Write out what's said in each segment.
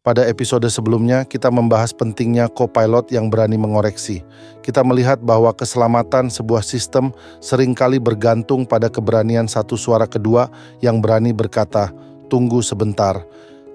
Pada episode sebelumnya, kita membahas pentingnya co-pilot yang berani mengoreksi. Kita melihat bahwa keselamatan sebuah sistem seringkali bergantung pada keberanian satu suara kedua yang berani berkata, "Tunggu sebentar."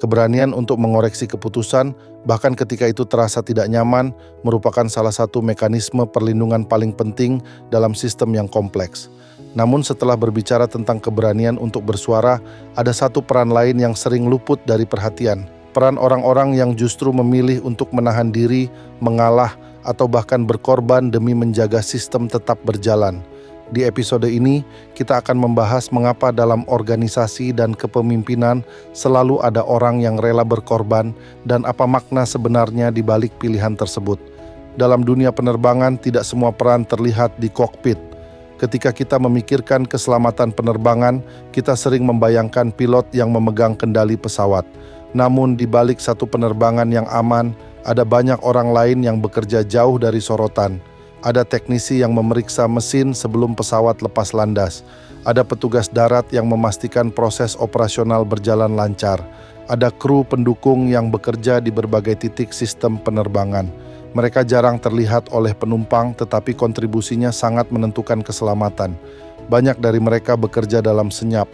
Keberanian untuk mengoreksi keputusan, bahkan ketika itu terasa tidak nyaman, merupakan salah satu mekanisme perlindungan paling penting dalam sistem yang kompleks. Namun setelah berbicara tentang keberanian untuk bersuara, ada satu peran lain yang sering luput dari perhatian. Peran orang-orang yang justru memilih untuk menahan diri, mengalah, atau bahkan berkorban demi menjaga sistem tetap berjalan. Di episode ini, kita akan membahas mengapa dalam organisasi dan kepemimpinan selalu ada orang yang rela berkorban dan apa makna sebenarnya di balik pilihan tersebut. Dalam dunia penerbangan, tidak semua peran terlihat di kokpit. Ketika kita memikirkan keselamatan penerbangan, kita sering membayangkan pilot yang memegang kendali pesawat. Namun di balik satu penerbangan yang aman, ada banyak orang lain yang bekerja jauh dari sorotan. Ada teknisi yang memeriksa mesin sebelum pesawat lepas landas. Ada petugas darat yang memastikan proses operasional berjalan lancar. Ada kru pendukung yang bekerja di berbagai titik sistem penerbangan. Mereka jarang terlihat oleh penumpang, tetapi kontribusinya sangat menentukan keselamatan. Banyak dari mereka bekerja dalam senyap.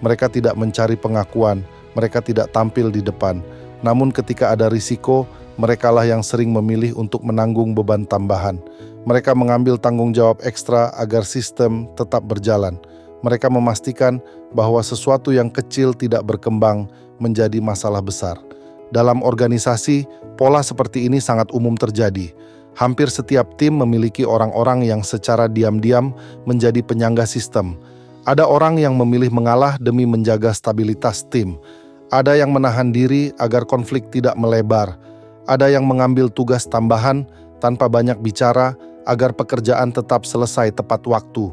Mereka tidak mencari pengakuan. Mereka tidak tampil di depan. Namun ketika ada risiko, merekalah yang sering memilih untuk menanggung beban tambahan. Mereka mengambil tanggung jawab ekstra agar sistem tetap berjalan. Mereka memastikan bahwa sesuatu yang kecil tidak berkembang menjadi masalah besar. Dalam organisasi, pola seperti ini sangat umum terjadi. Hampir setiap tim memiliki orang-orang yang secara diam-diam menjadi penyangga sistem. Ada orang yang memilih mengalah demi menjaga stabilitas tim. Ada yang menahan diri agar konflik tidak melebar. Ada yang mengambil tugas tambahan tanpa banyak bicara agar pekerjaan tetap selesai tepat waktu.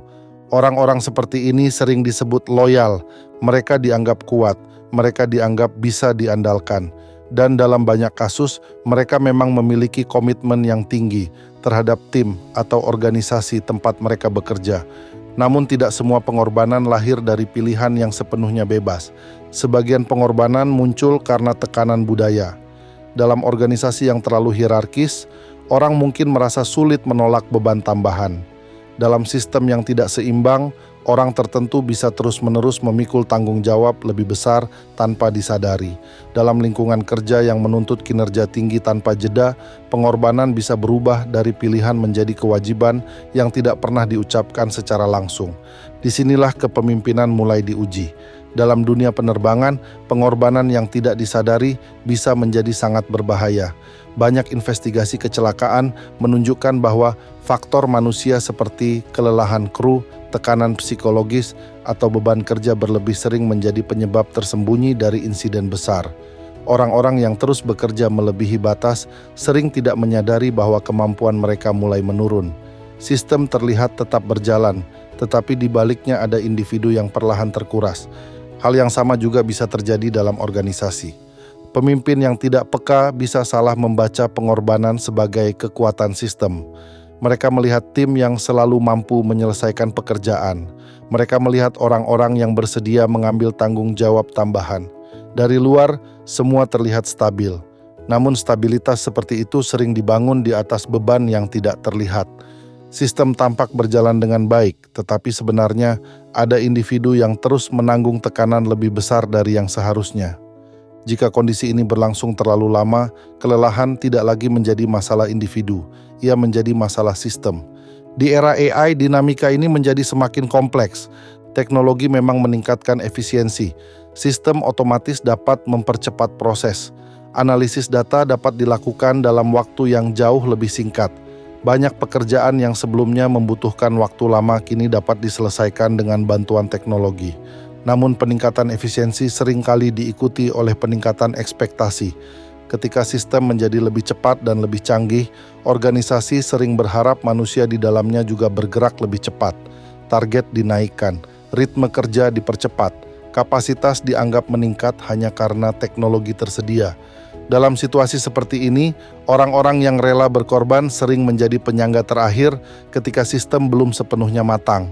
Orang-orang seperti ini sering disebut loyal. Mereka dianggap kuat, mereka dianggap bisa diandalkan. Dan dalam banyak kasus, mereka memang memiliki komitmen yang tinggi terhadap tim atau organisasi tempat mereka bekerja. Namun tidak semua pengorbanan lahir dari pilihan yang sepenuhnya bebas. Sebagian pengorbanan muncul karena tekanan budaya. Dalam organisasi yang terlalu hierarkis, orang mungkin merasa sulit menolak beban tambahan. Dalam sistem yang tidak seimbang, orang tertentu bisa terus-menerus memikul tanggung jawab lebih besar tanpa disadari. Dalam lingkungan kerja yang menuntut kinerja tinggi tanpa jeda, pengorbanan bisa berubah dari pilihan menjadi kewajiban yang tidak pernah diucapkan secara langsung. Disinilah kepemimpinan mulai diuji. Dalam dunia penerbangan, pengorbanan yang tidak disadari bisa menjadi sangat berbahaya. Banyak investigasi kecelakaan menunjukkan bahwa faktor manusia seperti kelelahan kru, tekanan psikologis, atau beban kerja berlebih sering menjadi penyebab tersembunyi dari insiden besar. Orang-orang yang terus bekerja melebihi batas sering tidak menyadari bahwa kemampuan mereka mulai menurun. Sistem terlihat tetap berjalan, tetapi di baliknya ada individu yang perlahan terkuras. Hal yang sama juga bisa terjadi dalam organisasi. Pemimpin yang tidak peka bisa salah membaca pengorbanan sebagai kekuatan sistem. Mereka melihat tim yang selalu mampu menyelesaikan pekerjaan. Mereka melihat orang-orang yang bersedia mengambil tanggung jawab tambahan. Dari luar, semua terlihat stabil. Namun stabilitas seperti itu sering dibangun di atas beban yang tidak terlihat. Sistem tampak berjalan dengan baik, tetapi sebenarnya ada individu yang terus menanggung tekanan lebih besar dari yang seharusnya. Jika kondisi ini berlangsung terlalu lama, kelelahan tidak lagi menjadi masalah individu, ia menjadi masalah sistem. Di era AI, dinamika ini menjadi semakin kompleks. Teknologi memang meningkatkan efisiensi. Sistem otomatis dapat mempercepat proses. Analisis data dapat dilakukan dalam waktu yang jauh lebih singkat. Banyak pekerjaan yang sebelumnya membutuhkan waktu lama kini dapat diselesaikan dengan bantuan teknologi. Namun peningkatan efisiensi seringkali diikuti oleh peningkatan ekspektasi. Ketika sistem menjadi lebih cepat dan lebih canggih, organisasi sering berharap manusia di dalamnya juga bergerak lebih cepat. Target dinaikkan, ritme kerja dipercepat, kapasitas dianggap meningkat hanya karena teknologi tersedia. Dalam situasi seperti ini, orang-orang yang rela berkorban sering menjadi penyangga terakhir ketika sistem belum sepenuhnya matang.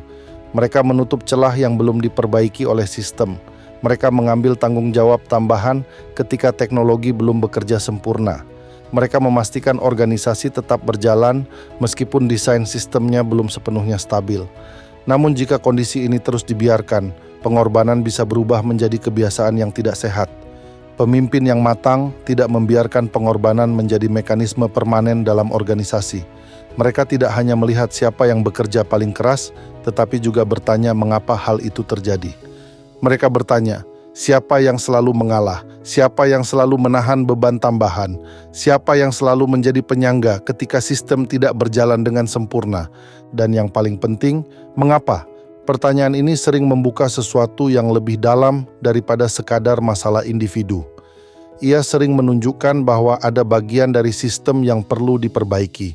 Mereka menutup celah yang belum diperbaiki oleh sistem. Mereka mengambil tanggung jawab tambahan ketika teknologi belum bekerja sempurna. Mereka memastikan organisasi tetap berjalan meskipun desain sistemnya belum sepenuhnya stabil. Namun jika kondisi ini terus dibiarkan, pengorbanan bisa berubah menjadi kebiasaan yang tidak sehat. Pemimpin yang matang tidak membiarkan pengorbanan menjadi mekanisme permanen dalam organisasi. Mereka tidak hanya melihat siapa yang bekerja paling keras, tetapi juga bertanya mengapa hal itu terjadi. Mereka bertanya, siapa yang selalu mengalah, siapa yang selalu menahan beban tambahan, siapa yang selalu menjadi penyangga ketika sistem tidak berjalan dengan sempurna, dan yang paling penting, mengapa? Pertanyaan ini sering membuka sesuatu yang lebih dalam daripada sekadar masalah individu. Ia sering menunjukkan bahwa ada bagian dari sistem yang perlu diperbaiki.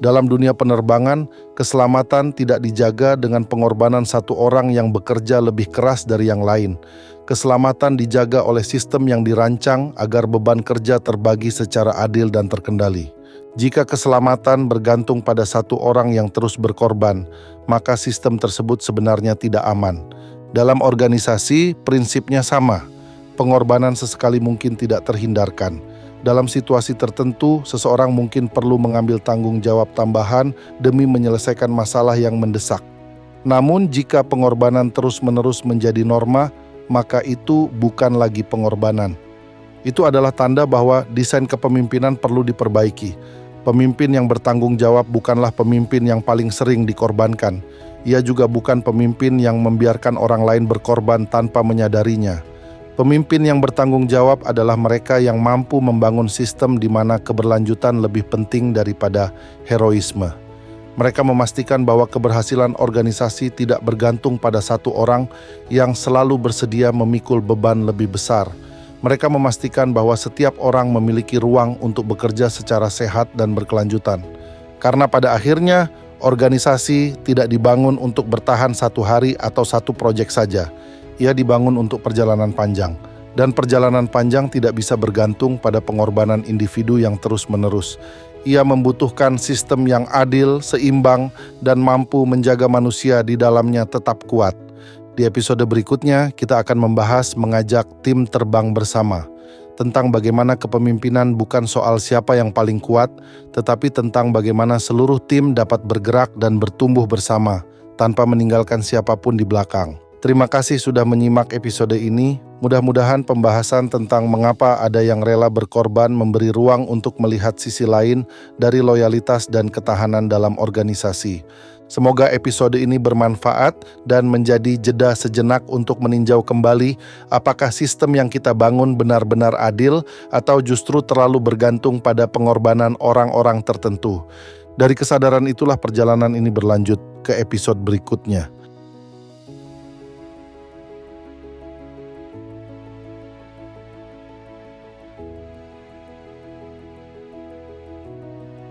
Dalam dunia penerbangan, keselamatan tidak dijaga dengan pengorbanan satu orang yang bekerja lebih keras dari yang lain. Keselamatan dijaga oleh sistem yang dirancang agar beban kerja terbagi secara adil dan terkendali. Jika keselamatan bergantung pada satu orang yang terus berkorban, maka sistem tersebut sebenarnya tidak aman. Dalam organisasi, prinsipnya sama. Pengorbanan sesekali mungkin tidak terhindarkan. Dalam situasi tertentu, seseorang mungkin perlu mengambil tanggung jawab tambahan demi menyelesaikan masalah yang mendesak. Namun, jika pengorbanan terus-menerus menjadi norma, maka itu bukan lagi pengorbanan. Itu adalah tanda bahwa desain kepemimpinan perlu diperbaiki. Pemimpin yang bertanggung jawab bukanlah pemimpin yang paling sering dikorbankan. Ia juga bukan pemimpin yang membiarkan orang lain berkorban tanpa menyadarinya. Pemimpin yang bertanggung jawab adalah mereka yang mampu membangun sistem di mana keberlanjutan lebih penting daripada heroisme. Mereka memastikan bahwa keberhasilan organisasi tidak bergantung pada satu orang yang selalu bersedia memikul beban lebih besar. Mereka memastikan bahwa setiap orang memiliki ruang untuk bekerja secara sehat dan berkelanjutan. Karena pada akhirnya, organisasi tidak dibangun untuk bertahan satu hari atau satu proyek saja. Ia dibangun untuk perjalanan panjang. Dan perjalanan panjang tidak bisa bergantung pada pengorbanan individu yang terus-menerus. Ia membutuhkan sistem yang adil, seimbang, dan mampu menjaga manusia di dalamnya tetap kuat. Di episode berikutnya, kita akan membahas mengajak tim terbang bersama. Tentang bagaimana kepemimpinan bukan soal siapa yang paling kuat, tetapi tentang bagaimana seluruh tim dapat bergerak dan bertumbuh bersama, tanpa meninggalkan siapapun di belakang. Terima kasih sudah menyimak episode ini. Mudah-mudahan pembahasan tentang mengapa ada yang rela berkorban memberi ruang untuk melihat sisi lain dari loyalitas dan ketahanan dalam organisasi. Semoga episode ini bermanfaat dan menjadi jeda sejenak untuk meninjau kembali apakah sistem yang kita bangun benar-benar adil atau justru terlalu bergantung pada pengorbanan orang-orang tertentu. Dari kesadaran itulah perjalanan ini berlanjut ke episode berikutnya.